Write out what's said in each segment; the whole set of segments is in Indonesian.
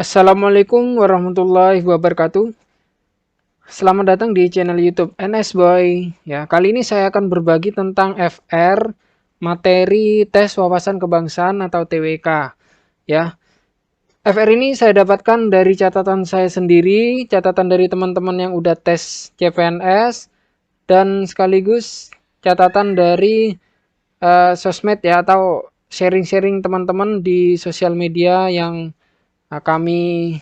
Assalamualaikum warahmatullahi wabarakatuh. Selamat datang di channel YouTube NS Boy. Ya, kali ini saya akan berbagi tentang FR, materi tes wawasan kebangsaan atau TWK. Ya, FR ini saya dapatkan dari catatan saya sendiri, catatan dari teman-teman yang udah tes CPNS, dan sekaligus catatan dari sosmed ya atau sharing-sharing teman-teman di sosial media yang kami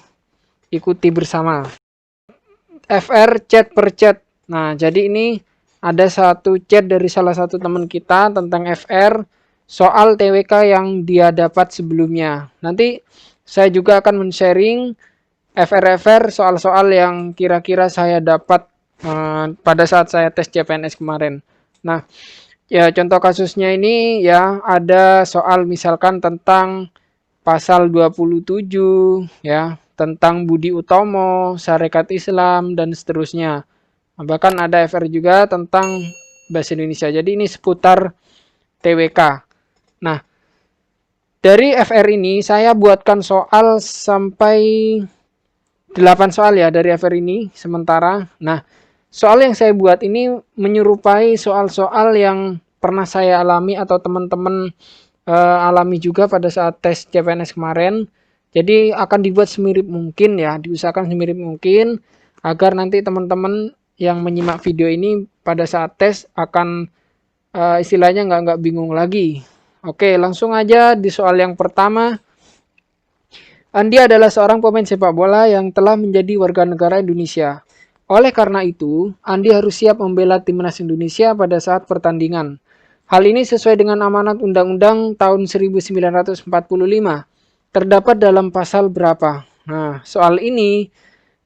ikuti bersama. FR chat per chat. Nah, jadi ini ada satu chat dari salah satu teman kita tentang FR soal TWK yang dia dapat sebelumnya. Nanti saya juga akan men-sharing FR-FR soal-soal yang kira-kira saya dapat pada saat saya tes CPNS kemarin. Nah, ya contoh kasusnya ini ya ada soal misalkan tentang pasal 27 ya, tentang Budi Utomo, Sarekat Islam dan seterusnya. Bahkan ada FR juga tentang bahasa Indonesia. Jadi ini seputar TWK. Nah, dari FR ini saya buatkan soal sampai 8 soal ya dari FR ini sementara. Nah, soal yang saya buat ini menyerupai soal-soal yang pernah saya alami atau teman-teman alami juga pada saat tes CPNS kemarin. Jadi akan dibuat semirip mungkin ya, diusahakan semirip mungkin agar nanti teman-teman yang menyimak video ini pada saat tes akan istilahnya nggak bingung lagi. Oke, langsung aja di soal yang pertama. Andi adalah seorang pemain sepak bola yang telah menjadi warga negara Indonesia. Oleh karena itu, Andi harus siap membela timnas Indonesia pada saat pertandingan. Hal ini sesuai dengan amanat Undang-Undang tahun 1945. Terdapat dalam pasal berapa? Nah, soal ini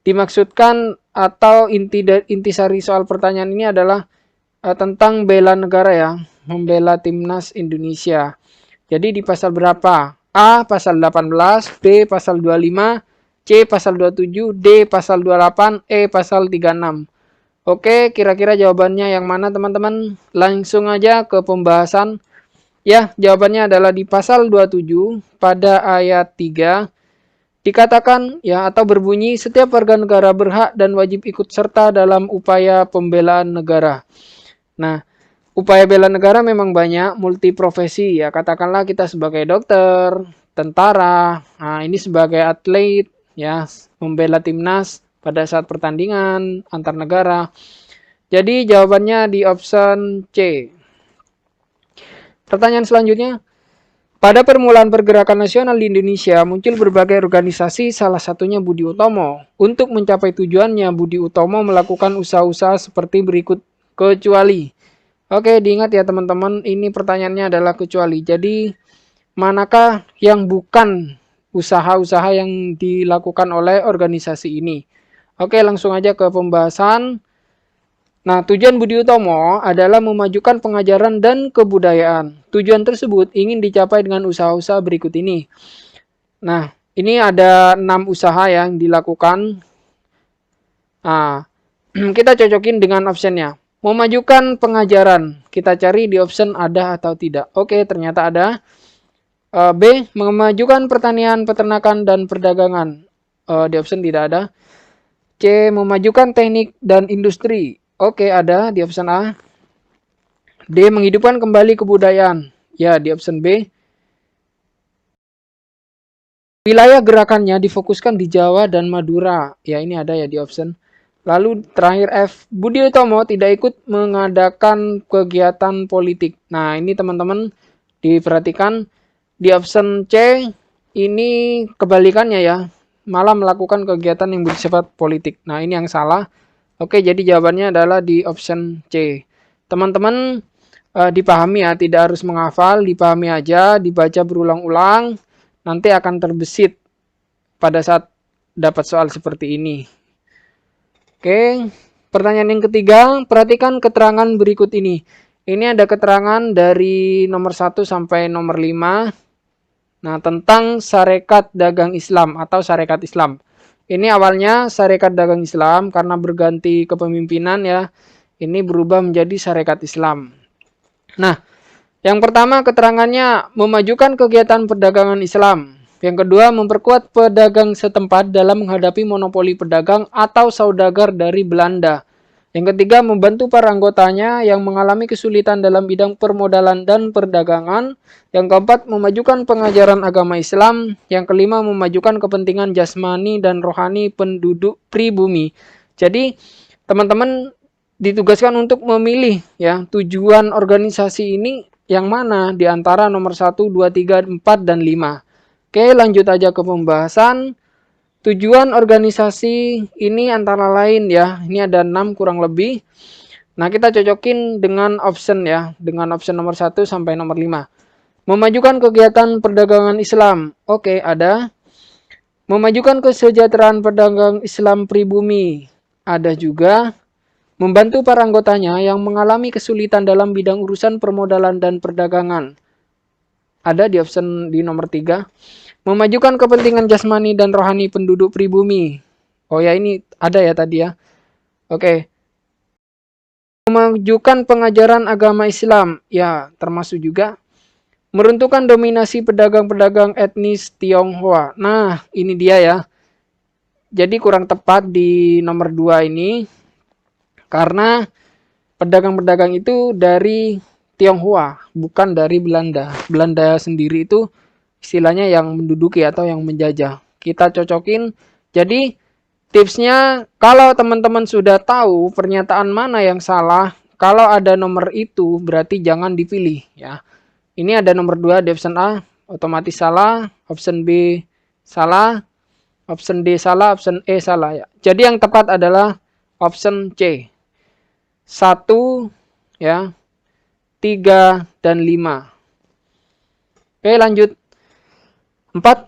dimaksudkan atau intisari soal pertanyaan ini adalah tentang bela negara ya, membela timnas Indonesia. Jadi di pasal berapa? A pasal 18, B pasal 25, C pasal 27, D pasal 28, E pasal 36. Oke, kira-kira jawabannya yang mana teman-teman? Langsung aja ke pembahasan. Ya, jawabannya adalah di pasal 27 pada ayat 3 dikatakan ya atau berbunyi setiap warga negara berhak dan wajib ikut serta dalam upaya pembelaan negara. Nah, upaya bela negara memang banyak, multi profesi ya. Katakanlah kita sebagai dokter, tentara, nah ini sebagai atlet ya, membela timnas pada saat pertandingan antar negara. Jadi jawabannya di option C. Pertanyaan selanjutnya, pada permulaan pergerakan nasional di Indonesia muncul berbagai organisasi, salah satunya Budi Utomo. Untuk mencapai tujuannya, Budi Utomo melakukan usaha-usaha seperti berikut, kecuali. Oke, diingat ya teman-teman, ini pertanyaannya adalah kecuali. Jadi, manakah yang bukan usaha-usaha yang dilakukan oleh organisasi ini? Oke, langsung aja ke pembahasan. Nah, tujuan Budi Utomo adalah memajukan pengajaran dan kebudayaan. Tujuan tersebut ingin dicapai dengan usaha-usaha berikut ini. Nah, ini ada 6 usaha yang dilakukan. Nah, kita cocokin dengan optionnya. Memajukan pengajaran. Kita cari di option ada atau tidak. Oke, ternyata ada. B. Memajukan pertanian, peternakan, dan perdagangan. Di option tidak ada. C. Memajukan teknik dan industri. Oke, ada di option A. D. Menghidupkan kembali kebudayaan. Ya, di option B. Wilayah gerakannya difokuskan di Jawa dan Madura. Ya, ini ada ya di option. Lalu terakhir F. Budi Utomo tidak ikut mengadakan kegiatan politik. Nah, ini teman-teman diperhatikan di option C ini kebalikannya ya. Malah melakukan kegiatan yang bersifat politik. Nah, ini yang salah. Oke, jadi jawabannya adalah di option C. Teman-teman dipahami ya, tidak harus menghafal, dipahami aja, dibaca berulang-ulang, nanti akan terbesit pada saat dapat soal seperti ini. Oke, pertanyaan yang ketiga, perhatikan keterangan berikut ini. Ini ada keterangan dari nomor 1 sampai nomor 5. Nah, tentang Sarekat Dagang Islam atau Sarekat Islam. Ini awalnya Sarekat Dagang Islam karena berganti kepemimpinan ya. Ini berubah menjadi Sarekat Islam. Nah, yang pertama keterangannya memajukan kegiatan perdagangan Islam. Yang kedua, memperkuat pedagang setempat dalam menghadapi monopoli pedagang atau saudagar dari Belanda. Yang ketiga, membantu para anggotanya yang mengalami kesulitan dalam bidang permodalan dan perdagangan. Yang keempat, memajukan pengajaran agama Islam. Yang kelima, memajukan kepentingan jasmani dan rohani penduduk pribumi. Jadi, teman-teman ditugaskan untuk memilih ya tujuan organisasi ini yang mana di antara nomor 1, 2, 3, 4, dan 5. Oke, lanjut aja ke pembahasan. Tujuan organisasi ini antara lain ya, ini ada 6 kurang lebih. Nah, kita cocokin dengan option ya, dengan option nomor 1 sampai nomor 5. Memajukan kegiatan perdagangan Islam. Oke, ada. Memajukan kesejahteraan pedagang Islam pribumi. Ada juga. Membantu para anggotanya yang mengalami kesulitan dalam bidang urusan permodalan dan perdagangan. Ada di option di nomor 3. Memajukan kepentingan jasmani dan rohani penduduk pribumi. Oh ya, ini ada ya tadi ya. Oke. Memajukan pengajaran agama Islam. Ya, termasuk juga. Meruntuhkan dominasi pedagang-pedagang etnis Tionghoa. Nah, ini dia ya. Jadi kurang tepat di nomor 2 ini. Karena pedagang-pedagang itu dari Tionghoa, bukan dari Belanda. Belanda sendiri itu istilahnya yang menduduki atau yang menjajah. Kita cocokin. Jadi tipsnya kalau teman-teman sudah tahu pernyataan mana yang salah, kalau ada nomor itu berarti jangan dipilih ya. Ini ada nomor 2 di option A, otomatis salah, option B salah, option D salah, option E salah ya. Jadi yang tepat adalah option C. 1 ya, 3 dan 5. Oke, lanjut. 4.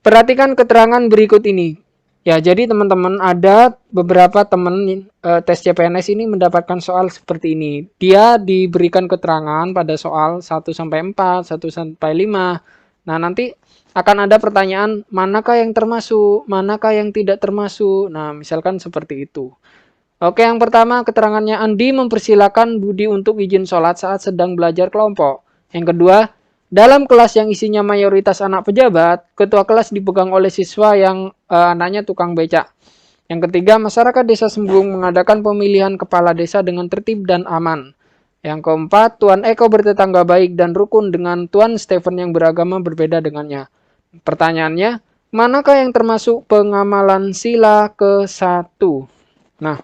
Perhatikan keterangan berikut ini. Ya, jadi teman-teman ada beberapa teman tes CPNS ini mendapatkan soal seperti ini. Dia diberikan keterangan pada soal 1 sampai 4, 1 sampai 5. Nah, nanti akan ada pertanyaan manakah yang termasuk, manakah yang tidak termasuk. Nah, misalkan seperti itu. Oke, yang pertama keterangannya Andi mempersilahkan Budi untuk izin sholat saat sedang belajar kelompok. Yang kedua, dalam kelas yang isinya mayoritas anak pejabat, ketua kelas dipegang oleh siswa yang anaknya tukang becak. Yang ketiga, masyarakat desa Sembung mengadakan pemilihan kepala desa dengan tertib dan aman. Yang keempat, Tuan Eko bertetangga baik dan rukun dengan Tuan Stephen yang beragama berbeda dengannya. Pertanyaannya, manakah yang termasuk pengamalan sila ke-1? Nah,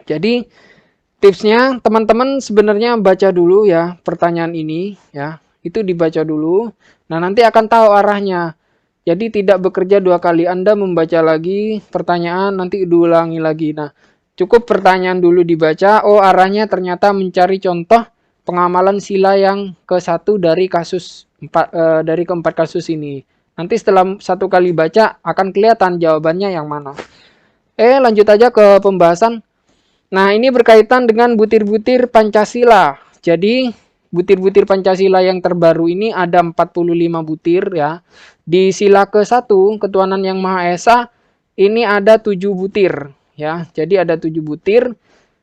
jadi tipsnya teman-teman sebenarnya baca dulu ya pertanyaan ini ya. Itu dibaca dulu. Nah, nanti akan tahu arahnya. Jadi tidak bekerja 2 kali. Anda membaca lagi pertanyaan, nanti diulangi lagi. Nah, cukup pertanyaan dulu dibaca. Oh, arahnya ternyata mencari contoh pengamalan sila yang ke-1 dari kasus dari keempat kasus ini. Nanti setelah 1 kali baca akan kelihatan jawabannya yang mana. Lanjut aja ke pembahasan. Nah, ini berkaitan dengan butir-butir Pancasila. Jadi butir-butir Pancasila yang terbaru ini ada 45 butir ya. Di sila ke-1, ketuhanan yang Maha Esa, ini ada 7 butir ya. Jadi ada 7 butir.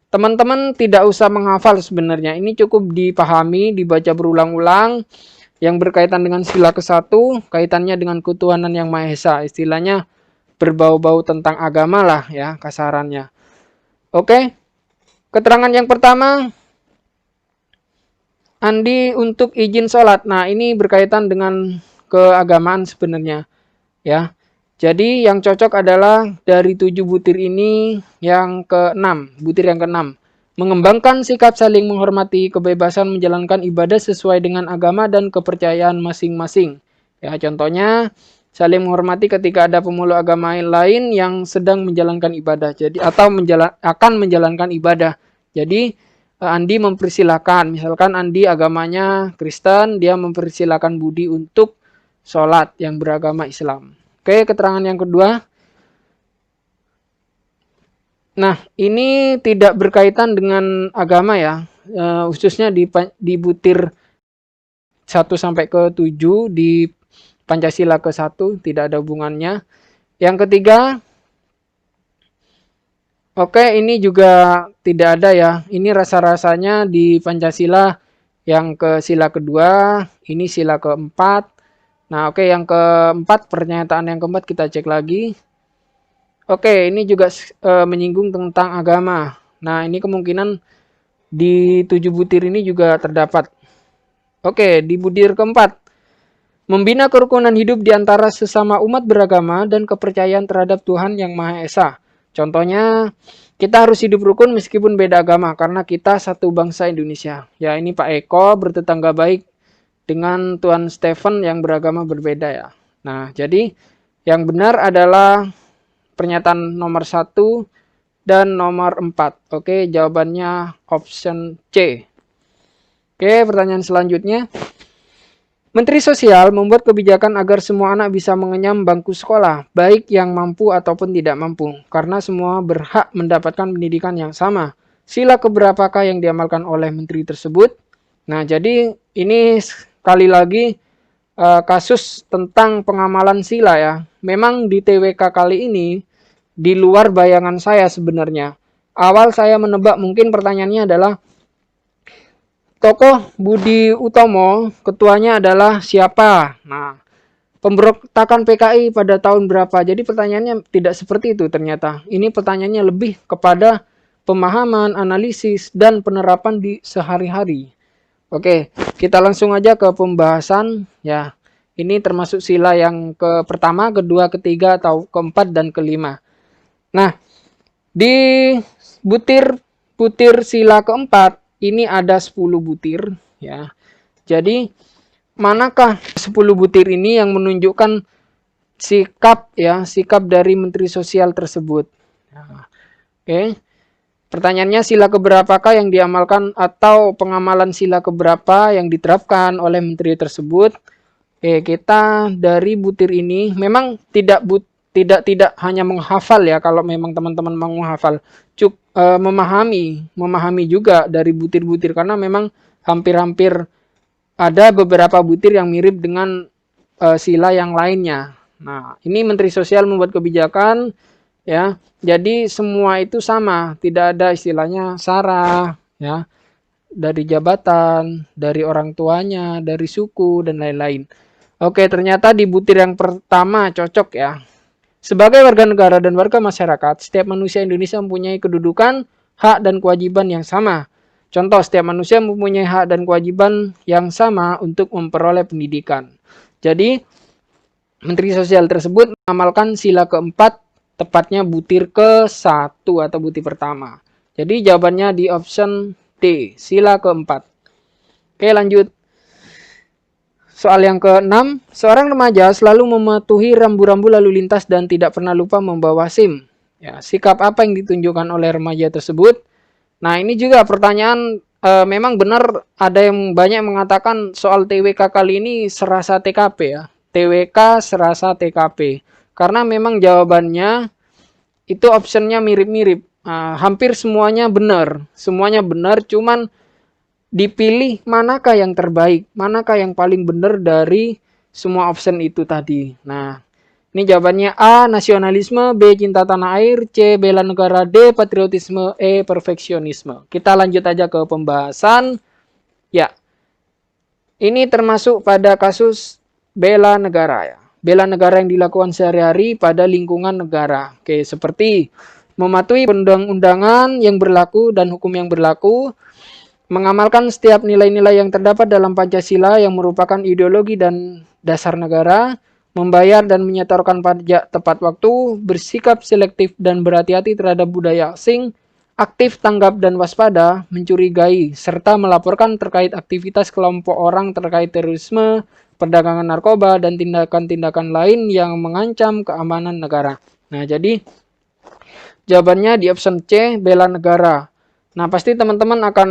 Teman-teman tidak usah menghafal sebenarnya. Ini cukup dipahami, dibaca berulang-ulang. Yang berkaitan dengan sila ke-1, kaitannya dengan ketuhanan yang Maha Esa. Istilahnya berbau-bau tentang agama lah ya kasarannya. Oke. Keterangan yang pertama, Andi untuk izin sholat. Nah, ini berkaitan dengan keagamaan sebenarnya. Ya. Jadi yang cocok adalah dari 7 butir ini yang ke-6. Butir yang ke-6. Mengembangkan sikap saling menghormati, kebebasan menjalankan ibadah sesuai dengan agama dan kepercayaan masing-masing. Ya, contohnya saling menghormati ketika ada pemeluk agama lain yang sedang menjalankan ibadah. Jadi atau akan menjalankan ibadah. Jadi Andi mempersilahkan, misalkan Andi agamanya Kristen, dia mempersilahkan Budi untuk sholat yang beragama Islam. Oke, keterangan yang kedua. Nah, ini tidak berkaitan dengan agama ya, khususnya di butir 1 sampai ke 7 di Pancasila ke-1 tidak ada hubungannya. Yang ketiga, oke, ini juga tidak ada ya. Ini rasa-rasanya di Pancasila yang ke sila kedua, ini sila keempat. Nah, oke, yang keempat, pernyataan yang keempat kita cek lagi. Oke, ini juga menyinggung tentang agama. Nah, ini kemungkinan di 7 butir ini juga terdapat. Oke, di butir keempat, membina kerukunan hidup di antara sesama umat beragama dan kepercayaan terhadap Tuhan Yang Maha Esa. Contohnya, kita harus hidup rukun meskipun beda agama karena kita satu bangsa Indonesia. Ya, ini Pak Eko bertetangga baik dengan Tuan Stephen yang beragama berbeda ya. Nah, jadi yang benar adalah pernyataan nomor 1 dan nomor 4. Oke, jawabannya option C. Oke, pertanyaan selanjutnya. Menteri Sosial membuat kebijakan agar semua anak bisa mengenyam bangku sekolah, baik yang mampu ataupun tidak mampu, karena semua berhak mendapatkan pendidikan yang sama. Sila keberapakah yang diamalkan oleh menteri tersebut? Nah, jadi ini sekali lagi kasus tentang pengamalan sila ya. Memang di TWK kali ini di luar bayangan saya sebenarnya. Awal saya menebak mungkin pertanyaannya adalah tokoh Budi Utomo, ketuanya adalah siapa? Nah, pemberontakan PKI pada tahun berapa? Jadi pertanyaannya tidak seperti itu ternyata. Ini pertanyaannya lebih kepada pemahaman, analisis, dan penerapan di sehari-hari. Oke, kita langsung aja ke pembahasan ya. Ini termasuk sila yang ke pertama, kedua, ketiga, atau keempat, dan kelima. Nah, di butir sila keempat, ini ada 10 butir ya. Jadi, manakah 10 butir ini yang menunjukkan sikap ya, sikap dari Menteri Sosial tersebut? Nah, oke. Pertanyaannya, sila keberapakah yang diamalkan atau pengamalan sila keberapa yang diterapkan oleh menteri tersebut? Kita dari butir ini memang tidak hanya menghafal ya, kalau memang teman-teman mau menghafal, memahami juga dari butir-butir karena memang hampir-hampir ada beberapa butir yang mirip dengan sila yang lainnya. Nah, ini Menteri Sosial membuat kebijakan ya, jadi semua itu sama, tidak ada istilahnya sara ya, dari jabatan, dari orang tuanya, dari suku, dan lain-lain. Oke, ternyata di butir yang pertama cocok ya. Sebagai warga negara dan warga masyarakat, setiap manusia Indonesia mempunyai kedudukan, hak, dan kewajiban yang sama. Contoh, setiap manusia mempunyai hak dan kewajiban yang sama untuk memperoleh pendidikan. Jadi, Menteri Sosial tersebut mengamalkan sila keempat, tepatnya butir ke-1 atau butir pertama. Jadi jawabannya di option D, sila keempat. Oke, lanjut. Soal yang ke-6, seorang remaja selalu mematuhi rambu-rambu lalu lintas dan tidak pernah lupa membawa SIM. Ya, sikap apa yang ditunjukkan oleh remaja tersebut? Nah, ini juga pertanyaan memang benar ada yang banyak mengatakan soal TWK kali ini serasa TKP ya. TWK serasa TKP. Karena memang jawabannya itu optionnya mirip-mirip. Hampir semuanya benar. Semuanya benar, cuman dipilih manakah yang terbaik, manakah yang paling benar dari semua option itu tadi. Nah, ini jawabannya A, nasionalisme, B, cinta tanah air, C, bela negara, D, patriotisme, E, perfeksionisme. Kita lanjut aja ke pembahasan. Ya, ini termasuk pada kasus bela negara ya. Bela negara yang dilakukan sehari-hari pada lingkungan negara. Oke, seperti mematuhi undang-undangan yang berlaku dan hukum yang berlaku, mengamalkan setiap nilai-nilai yang terdapat dalam Pancasila yang merupakan ideologi dan dasar negara, membayar dan menyetorkan pajak tepat waktu, bersikap selektif dan berhati-hati terhadap budaya asing, aktif tanggap dan waspada, mencurigai, serta melaporkan terkait aktivitas kelompok orang terkait terorisme, perdagangan narkoba, dan tindakan-tindakan lain yang mengancam keamanan negara. Nah, jadi jawabannya di option C, bela negara. Nah, pasti teman-teman akan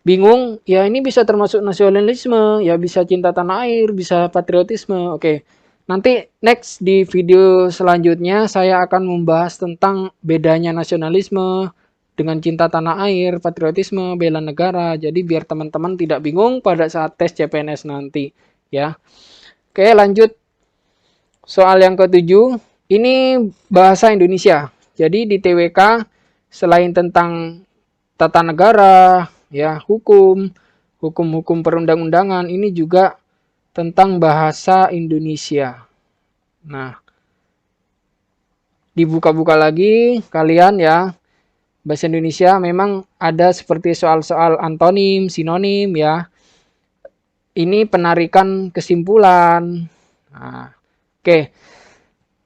bingung, ya ini bisa termasuk nasionalisme, ya bisa cinta tanah air, bisa patriotisme. Oke, nanti next di video selanjutnya saya akan membahas tentang bedanya nasionalisme dengan cinta tanah air, patriotisme, bela negara. Jadi biar teman-teman tidak bingung pada saat tes CPNS nanti ya. Oke, lanjut. Soal yang ke-7, ini bahasa Indonesia. Jadi di TWK selain tentang tata negara, ya, hukum perundang-undangan, ini juga tentang bahasa Indonesia. Nah, dibuka-buka lagi kalian ya. Bahasa Indonesia memang ada seperti soal-soal antonim, sinonim ya. Ini penarikan kesimpulan. Nah, oke.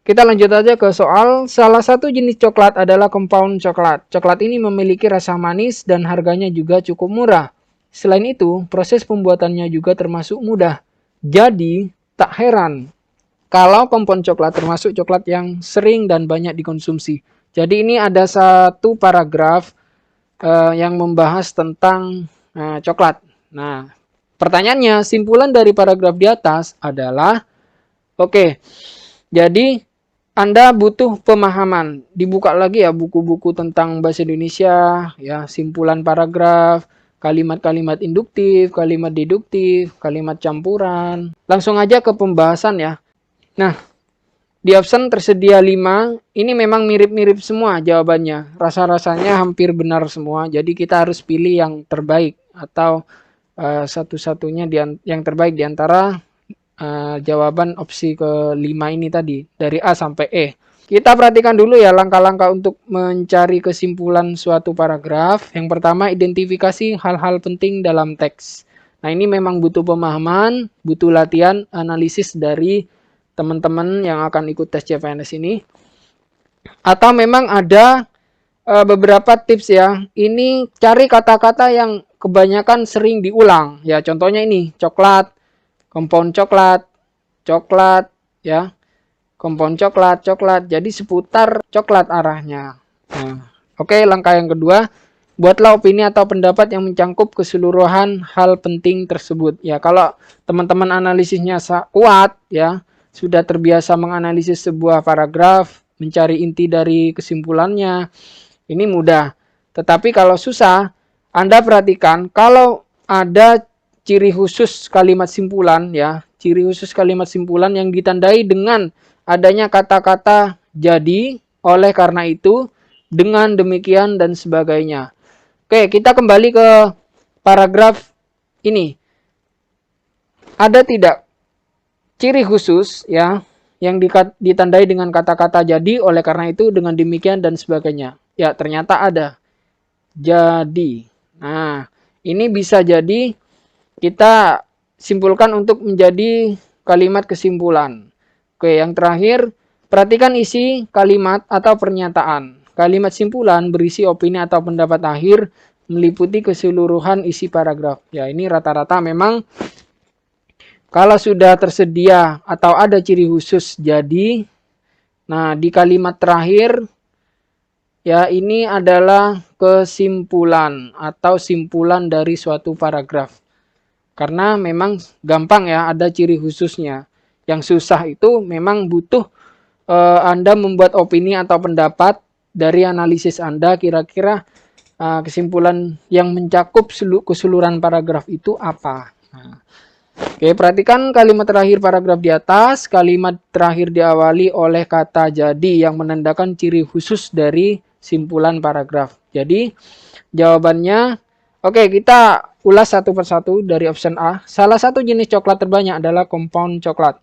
Kita lanjut aja ke soal. Salah satu jenis coklat adalah compound coklat. Coklat ini memiliki rasa manis dan harganya juga cukup murah. Selain itu, proses pembuatannya juga termasuk mudah. Jadi, tak heran kalau compound coklat termasuk coklat yang sering dan banyak dikonsumsi. Jadi ini ada satu paragraf yang membahas tentang coklat. Nah, pertanyaannya, simpulan dari paragraf di atas adalah, oke, jadi Anda butuh pemahaman. Dibuka lagi ya buku-buku tentang bahasa Indonesia, ya, simpulan paragraf, kalimat-kalimat induktif, kalimat deduktif, kalimat campuran. Langsung aja ke pembahasan ya. Nah, di option tersedia 5, ini memang mirip-mirip semua jawabannya. Rasa-rasanya hampir benar semua, jadi kita harus pilih yang terbaik atau satu-satunya yang terbaik di antara jawaban opsi ke-5 ini tadi, dari A sampai E. Kita perhatikan dulu ya langkah-langkah untuk mencari kesimpulan suatu paragraf. Yang pertama, identifikasi hal-hal penting dalam teks. Nah, ini memang butuh pemahaman, butuh latihan, analisis dari teman-teman yang akan ikut tes CPNS ini. Atau memang ada beberapa tips ya. Ini cari kata-kata yang kebanyakan sering diulang. Ya, contohnya ini, coklat, compound coklat, coklat, ya, compound coklat, coklat. Jadi seputar coklat arahnya. Nah, oke, langkah yang kedua, buatlah opini atau pendapat yang mencangkup keseluruhan hal penting tersebut. Ya, kalau teman-teman analisisnya kuat, ya, sudah terbiasa menganalisis sebuah paragraf, mencari inti dari kesimpulannya, ini mudah. Tetapi kalau susah, Anda perhatikan kalau ada ciri khusus kalimat simpulan ya, ciri khusus kalimat simpulan yang ditandai dengan adanya kata-kata jadi, oleh karena itu, dengan demikian dan sebagainya. Oke, kita kembali ke paragraf ini. Ada tidak ciri khusus ya yang ditandai dengan kata-kata jadi, oleh karena itu, dengan demikian dan sebagainya? Ya, ternyata ada. Jadi. Nah, ini bisa jadi kita simpulkan untuk menjadi kalimat kesimpulan. Oke, yang terakhir, perhatikan isi kalimat atau pernyataan. Kalimat simpulan berisi opini atau pendapat akhir meliputi keseluruhan isi paragraf. Ya, ini rata-rata memang kalau sudah tersedia atau ada ciri khusus jadi, nah di kalimat terakhir, ya ini adalah kesimpulan atau simpulan dari suatu paragraf. Karena memang gampang ya, ada ciri khususnya. Yang susah itu memang butuh Anda membuat opini atau pendapat dari analisis Anda, kira-kira kesimpulan yang mencakup keseluruhan paragraf itu apa. Nah, oke, perhatikan kalimat terakhir paragraf di atas. Kalimat terakhir diawali oleh kata jadi yang menandakan ciri khusus dari simpulan paragraf. Jadi, jawabannya, oke, kita ulas satu persatu dari option A. Salah satu jenis coklat terbanyak adalah compound coklat.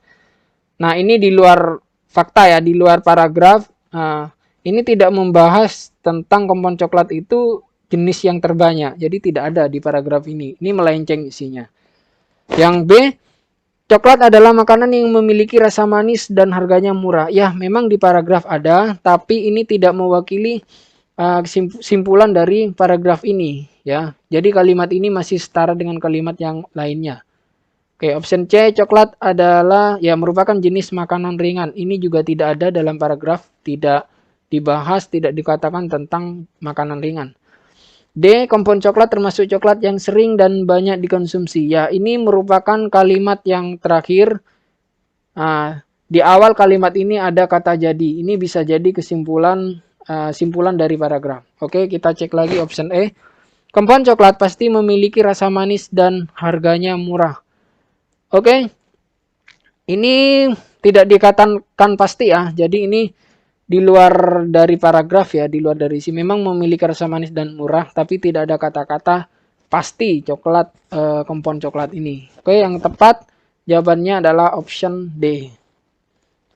Nah, ini di luar fakta ya, di luar paragraf. Ini tidak membahas tentang compound coklat itu jenis yang terbanyak. Jadi, tidak ada di paragraf ini. Ini melenceng isinya. Yang B, coklat adalah makanan yang memiliki rasa manis dan harganya murah. Ya, memang di paragraf ada, tapi ini tidak mewakili kesimpulan dari paragraf ini. Ya, jadi kalimat ini masih setara dengan kalimat yang lainnya. Oke, option C, coklat adalah ya merupakan jenis makanan ringan. Ini juga tidak ada dalam paragraf, tidak dibahas, tidak dikatakan tentang makanan ringan. D, compound coklat termasuk coklat yang sering dan banyak dikonsumsi. Ya, ini merupakan kalimat yang terakhir. Di awal kalimat ini ada kata jadi. Ini bisa jadi kesimpulan simpulan dari paragraf. Oke, kita cek lagi option E. Compound coklat pasti memiliki rasa manis dan harganya murah. Oke, ini tidak dikatakan pasti ya. Jadi ini di luar dari paragraf ya, di luar dari isi, memang memiliki rasa manis dan murah, tapi tidak ada kata-kata pasti coklat compound coklat ini. Oke, yang tepat Jawabannya adalah option D.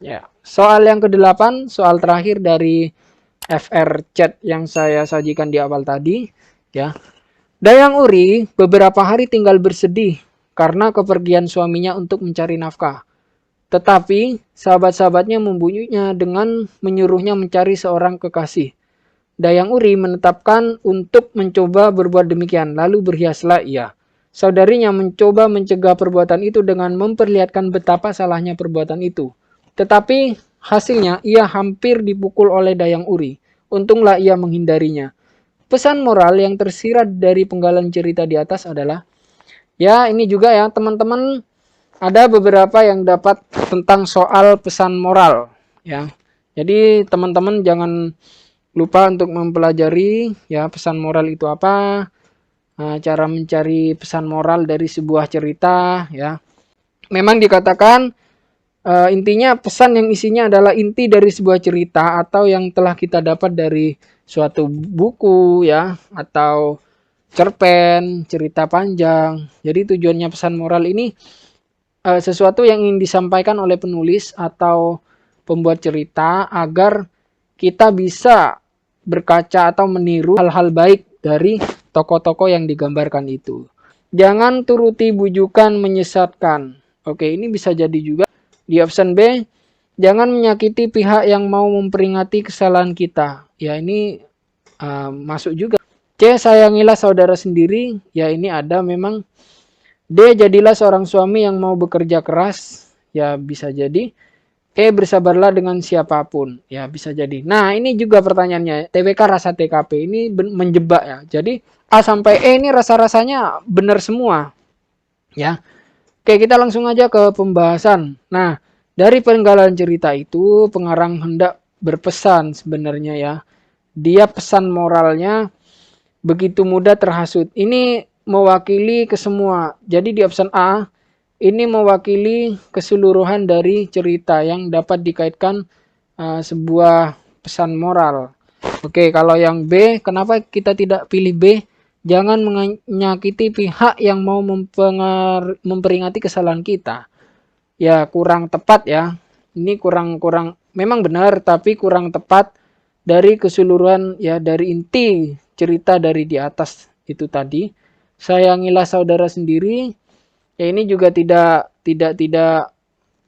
Ya, soal yang ke-8, soal terakhir dari FR chat yang saya sajikan di awal tadi, ya. Dayang Uri beberapa hari tinggal bersedih karena kepergian suaminya untuk mencari nafkah. Tetapi sahabat-sahabatnya membunuhnya dengan menyuruhnya mencari seorang kekasih. Dayang Uri menetapkan untuk mencoba berbuat demikian, lalu berhiaslah ia. Saudarinya mencoba mencegah perbuatan itu dengan memperlihatkan betapa salahnya perbuatan itu. Tetapi hasilnya ia hampir dipukul oleh Dayang Uri. Untunglah ia menghindarinya. Pesan moral yang tersirat dari penggalan cerita di atas adalah, ya ini juga ya teman-teman, ada beberapa yang dapat tentang soal pesan moral, ya. Jadi teman-teman jangan lupa untuk mempelajari ya pesan moral itu apa, cara mencari pesan moral dari sebuah cerita, ya. Memang dikatakan intinya pesan yang isinya adalah inti dari sebuah cerita atau yang telah kita dapat dari suatu buku, ya, atau cerpen, cerita panjang. Jadi tujuannya pesan moral ini sesuatu yang ingin disampaikan oleh penulis atau pembuat cerita agar kita bisa berkaca atau meniru hal-hal baik dari tokoh-tokoh yang digambarkan itu. Jangan turuti bujukan menyesatkan. Oke, ini bisa jadi juga di option B. Jangan menyakiti pihak yang mau memperingati kesalahan kita. Ya, ini masuk juga. C. Sayangilah saudara sendiri. Ya, ini ada memang. D. Jadilah seorang suami yang mau bekerja keras. Ya, bisa jadi. E. Bersabarlah dengan siapapun. Ya, bisa jadi. Nah, ini juga pertanyaannya. TWK rasa TKP ini menjebak ya. Jadi, A sampai E ini rasa-rasanya benar semua. Ya. Oke, kita langsung aja ke pembahasan. Nah, dari penggalan cerita itu, pengarang hendak berpesan sebenarnya ya. Dia pesan moralnya begitu mudah terhasut. Ini mewakili ke semua. Jadi di option A, ini mewakili keseluruhan dari cerita yang dapat dikaitkan sebuah pesan moral. Oke, kalau yang B, kenapa kita tidak pilih B? Jangan menyakiti pihak yang mau memperingati kesalahan kita. Ya, kurang tepat ya. Ini kurang memang benar tapi kurang tepat dari keseluruhan ya, dari inti cerita dari di atas itu tadi. Sayangilah saudara sendiri. Ya, ini juga tidak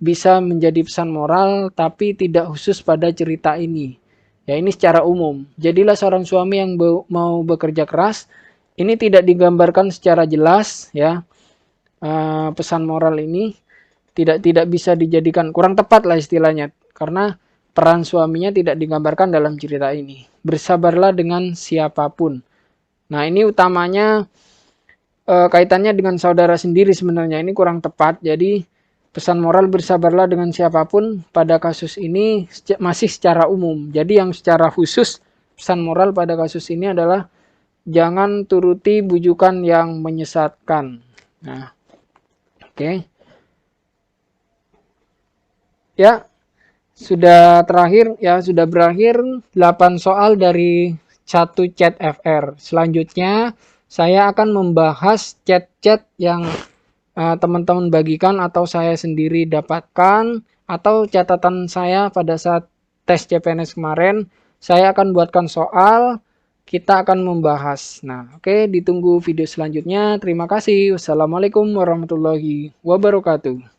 bisa menjadi pesan moral tapi tidak khusus pada cerita ini. Ya, ini secara umum. Jadilah seorang suami yang mau bekerja keras. Ini tidak digambarkan secara jelas ya. Pesan moral ini tidak bisa dijadikan, kurang tepat lah istilahnya, karena peran suaminya tidak digambarkan dalam cerita ini. Bersabarlah dengan siapapun. Nah, ini utamanya kaitannya dengan saudara sendiri sebenarnya. Ini kurang tepat. Jadi pesan moral bersabarlah dengan siapapun pada kasus ini masih secara umum. Jadi yang secara khusus pesan moral pada kasus ini adalah jangan turuti bujukan yang menyesatkan. Nah, oke. Ya, sudah terakhir ya, sudah berakhir 8 soal dari satu chat FR. Selanjutnya saya akan membahas chat-chat yang teman-teman bagikan atau saya sendiri dapatkan atau catatan saya pada saat tes CPNS kemarin. Saya akan buatkan soal, kita akan membahas. Nah, oke, ditunggu video selanjutnya. Terima kasih. Wassalamualaikum warahmatullahi wabarakatuh.